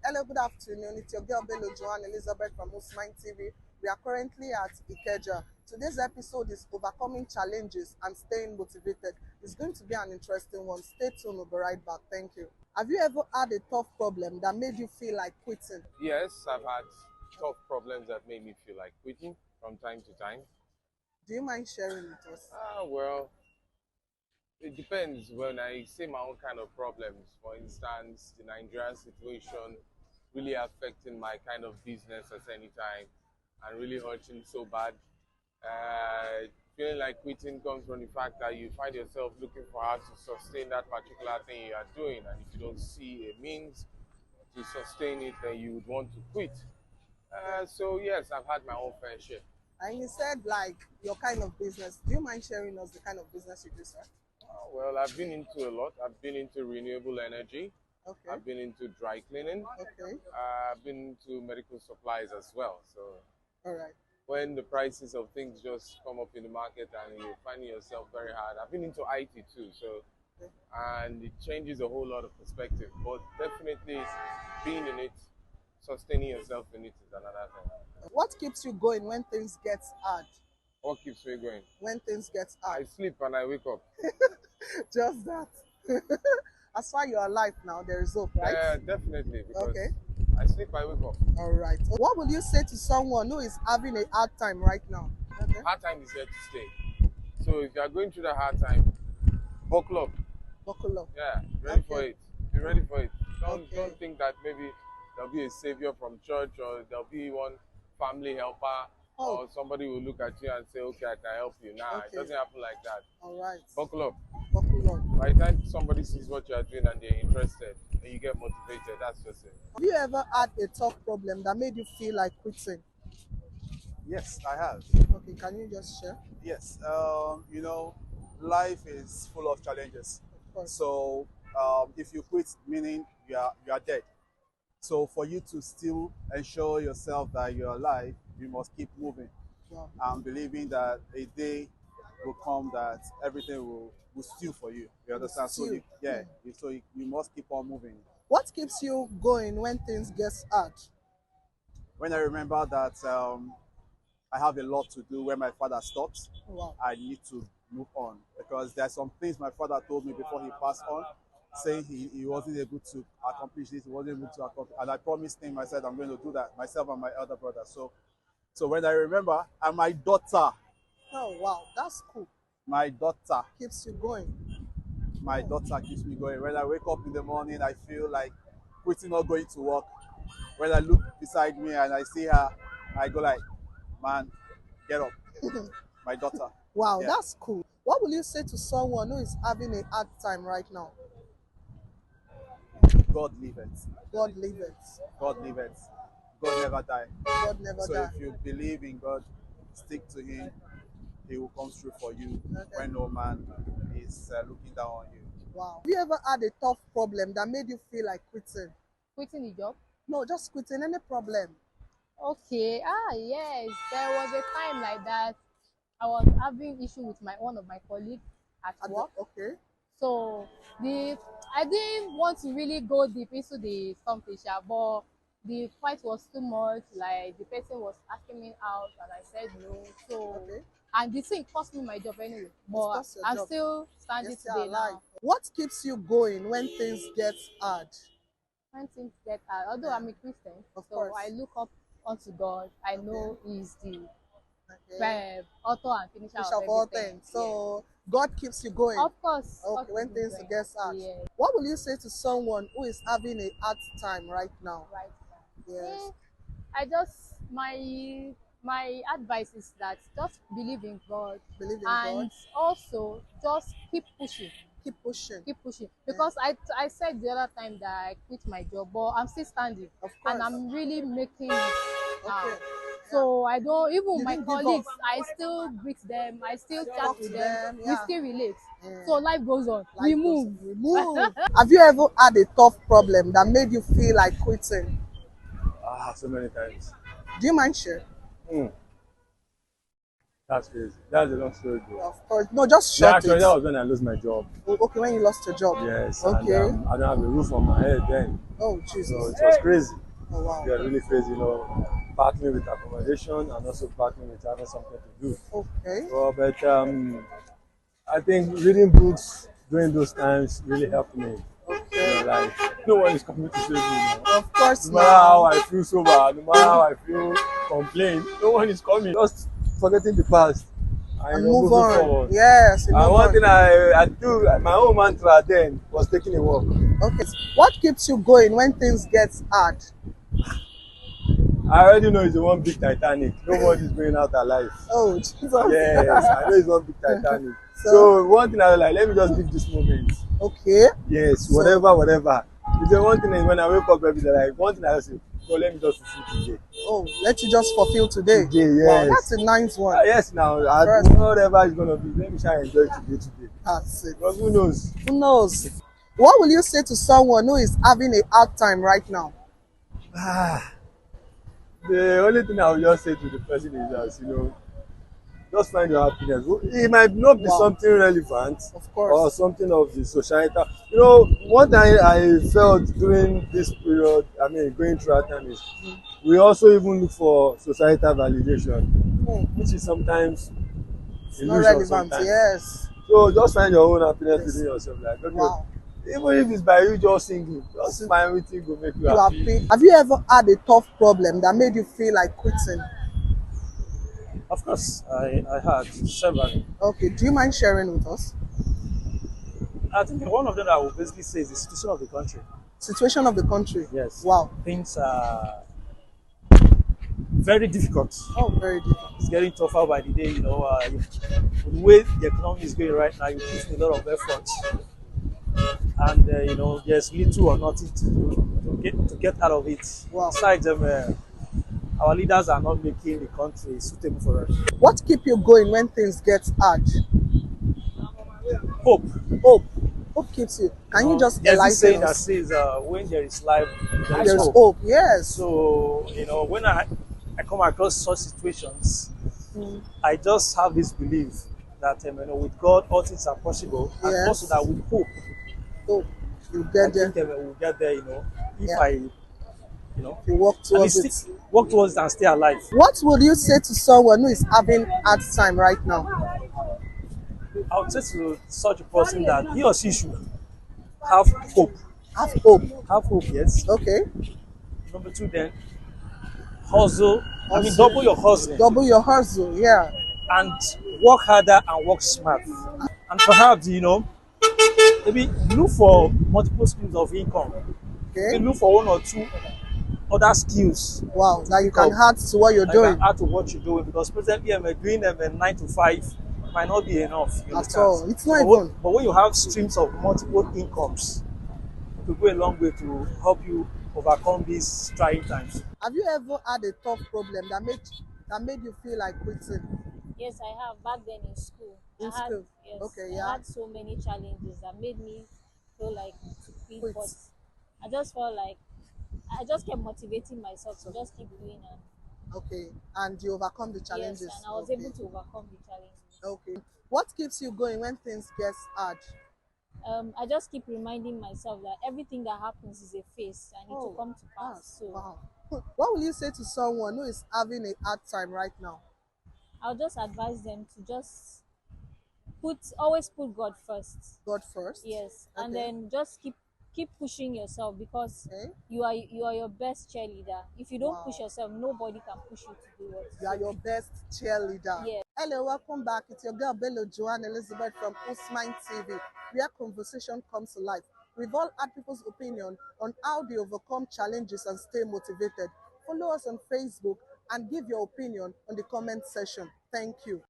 Hello, good afternoon. It's your girl Bello Joanne Elizabeth from Whoosmind TV. We are currently at Ikeja. Today's episode is overcoming challenges and staying motivated. It's going to be an interesting one. Stay tuned, we'll be right back. Thank you. Have you ever had a tough problem that made you feel like quitting? Yes, I've had tough problems that made me feel like quitting from time to time. Do you mind sharing with us? Well, it depends. When I say my own kind of problems, for instance, the Nigerian situation really affecting my kind of business at any time and really hurting so bad. Feeling like quitting comes from the fact that you find yourself looking for how to sustain that particular thing you are doing, and if you don't see a means to sustain it, then you would want to quit. So yes, I've had my own fair share. And you said like your kind of business. Do you mind sharing us the kind of business you do, sir? Well, I've been into a lot. I've been into renewable energy. Okay. I've been into dry cleaning. Okay. I've been into medical supplies as well. So All right. when the prices of things just come up in the market and you're finding yourself very hard, I've been into IT too. So, and it changes a whole lot of perspective. But definitely being in it, sustaining yourself in it is another thing. What keeps you going when things get hard? What keeps me going? When things get I hard? sleep and I wake up. Just that. As far you're alive now, there is hope, right? Yeah, definitely. Because Okay. I sleep, I wake up. All right. What would you say to someone who is having a hard time right now? Okay. Hard time is here to stay. So if you are going through that hard time, buckle up. Buckle up. Yeah, ready for Okay. it. Be ready for it. Okay. Don't think that maybe there'll be a savior from church or there'll be one family helper or somebody will look at you and say, okay, I can help you. Nah, Okay. it doesn't happen like that. All right. Buckle up. Buckle up. By the time somebody sees what you are doing and they're interested and you get motivated, that's just it. Have you ever had a tough problem that made you feel like quitting? Yes, I have. Okay, can you just share? Yes, life is full of challenges. Of course. So if you quit, meaning you are dead. So for you to still ensure yourself that you're alive, you must keep moving Wow. and believing that a day will come that everything will steal for you. You understand? So you must keep on moving. What keeps you going when things get hard? When I remember that I have a lot to do when my father stops, Wow. I need to move on because there are some things my father told me before he passed on, saying he wasn't able to accomplish this, he wasn't able to accomplish, and I promised him, I said I'm going to do that, myself and my elder brother. So when I remember, and my daughter, Oh wow, that's cool. my daughter Keeps you going. keeps me going. When I wake up in the morning, I feel like quitting, not going to work. When I look beside me and I see her, I go like, man, get up. My daughter. Wow, Yeah. that's cool. What will you say to someone who is having a hard time right now? God leave it. God leave it. God leave it. God never die. God never So die. if you believe in God, stick to Him. He will come through for you Okay. when no man is looking down on you. Wow. Have you ever had a tough problem that made you feel like quitting? Quitting the job? No, just quitting any problem. Okay. Yes. There was a time like that. I was having issue with one of my colleagues at work. Okay. So I didn't want to really go deep into the something, but the fight was too much. Like the person was asking me out, and I said no. So Okay. and the thing cost me my job anyway. But cost your I'm job. still standing Yes, you're today alive. now. What keeps you going when things get hard? When things get hard, although I'm a Christian, Of so course. I look up unto God. I know He's the Okay. author and finisher Wish of of all everything. things. So God keeps you going. Of course. Okay, God when keeps me things going. get hard. Yeah, What will you say to someone who is having a hard time right now? right. Yes. I just my advice is that just believe in God Believe in and God. also just keep pushing. Keep pushing. Keep pushing. Because I said the other time that I quit my job, but I'm still standing. Of course. And I'm really making it now. Okay. So I don't even You my didn't give colleagues, up. I still greet them, I still Talk chat to with them, them, yeah. we still relate. Yeah. So life goes on. Life We goes move. on. We move. Have you ever had a tough problem that made you feel like quitting? So many times. Do you mind sharing? Hmm. That's crazy. That's a long story, bro. Of course. No, just Yeah, short actually, it. that was when I lost my job. Okay, when you lost your job. Yes, Okay. and I don't have a roof on my head then. Oh, So Jesus. it was crazy. Oh, wow. Yeah, really crazy, battling with accommodation and also battling with having something to do. Okay. Well, but I think reading books during those times really helped me. Okay. Like no one is coming to save me now. Of course, No matter how now. I feel sober, no matter how I feel complain, no one is coming. Just forgetting the past and And move moving on. forward. Yes, And move one on. thing I do, my own mantra then was taking a walk. Okay. What keeps you going when things get hard? I already know it's the one big Titanic. Nobody is going out alive. Oh, Jesus. Yes, I know it's one big Titanic. So? So one thing I was like, let me just live this moment. Okay. Yes, So? whatever. It's the one thing is when I wake up every day, like one thing I say, so let me just fulfill today. Oh, let you just fulfill today. Today, Wow, yes. that's a nice one. Yes, now, First. whatever it's gonna be, let me try and enjoy today. That's it. Because who knows? Who knows? What will you say to someone who is having a hard time right now? The only thing I will just say to the person is that, just find your happiness. It might not be Wow. something relevant Of course. or something of the societal. One thing I felt during this period, going through our time is we also even look for societal validation, which is sometimes It's not illusion relevant. sometimes. Yes. So just find your own happiness Yes. within yourself. Like, okay, Wow. even if it's by you just singing, just find everything go make you You happy. happy? Have you ever had a tough problem that made you feel like quitting? Of course, I had several. Okay. Do you mind sharing with us? I think one of them I would basically say is the situation of the country. Situation of the country. Yes. Wow. Things are very difficult. Oh, very difficult. It's getting tougher by the day. The way the economy is going right now, you put in a lot of effort, and there's little or nothing to get out of it. Wow. Besides, our leaders are not making the country suitable for us. What keep you going when things get hard? Hope. Hope. Hope keeps you. Can you just There's this saying enlighten that us? says, when there is life, there is There's hope. hope. Yes. So, when I come across such situations, I just have this belief that with God all things are possible, and Yes. also that with hope, Hope. You I get there. think we'll get there. If Yeah. I, You work at towards least it. work towards it and stay alive. What would you say to someone who is having hard time right now? I would say to such a person that he or she should have hope. Have hope. Have hope, yes. Okay. Number two, then hustle. Hustle. Double your hustling Double your hustle. Yeah. and work harder and work smart. And perhaps maybe look for multiple streams of income. Okay. Maybe look for one or two other skills Wow. That you pick can up, add to what you're that you doing. can add to what you're doing, because presently doing them 9 to 5 might not be enough. You At understand? all. It's not But even. when you have streams of multiple incomes, it will go a long way to help you overcome these trying times. Have you ever had a tough problem that made you feel like quitting Yes, I have back then in school. in I had school? yes, Okay. I Yeah. had so many challenges that made me feel like to quit, Quit. but I just felt like I just kept motivating myself to just keep doing and Okay. And you overcome the yes, challenges. and I was Okay. able to overcome the challenges. Okay. What keeps you going when things get hard? I just keep reminding myself that everything that happens is a phase and it will come to pass. So Wow. What will you say to someone who is having a hard time right now? I'll just advise them to just always put God first. God first. Yes, and Okay. then just keep pushing yourself, because Okay. you are your best cheerleader. If you don't push Wow. yourself, nobody can push you to do what. You are your best cheerleader. Yeah. Hello, welcome back. It's your girl Bello Joanne Elizabeth from Whoosmind TV, where conversation comes to life. We've all had people's opinion on how they overcome challenges and stay motivated. Follow us on Facebook and give your opinion on the comment section. Thank you.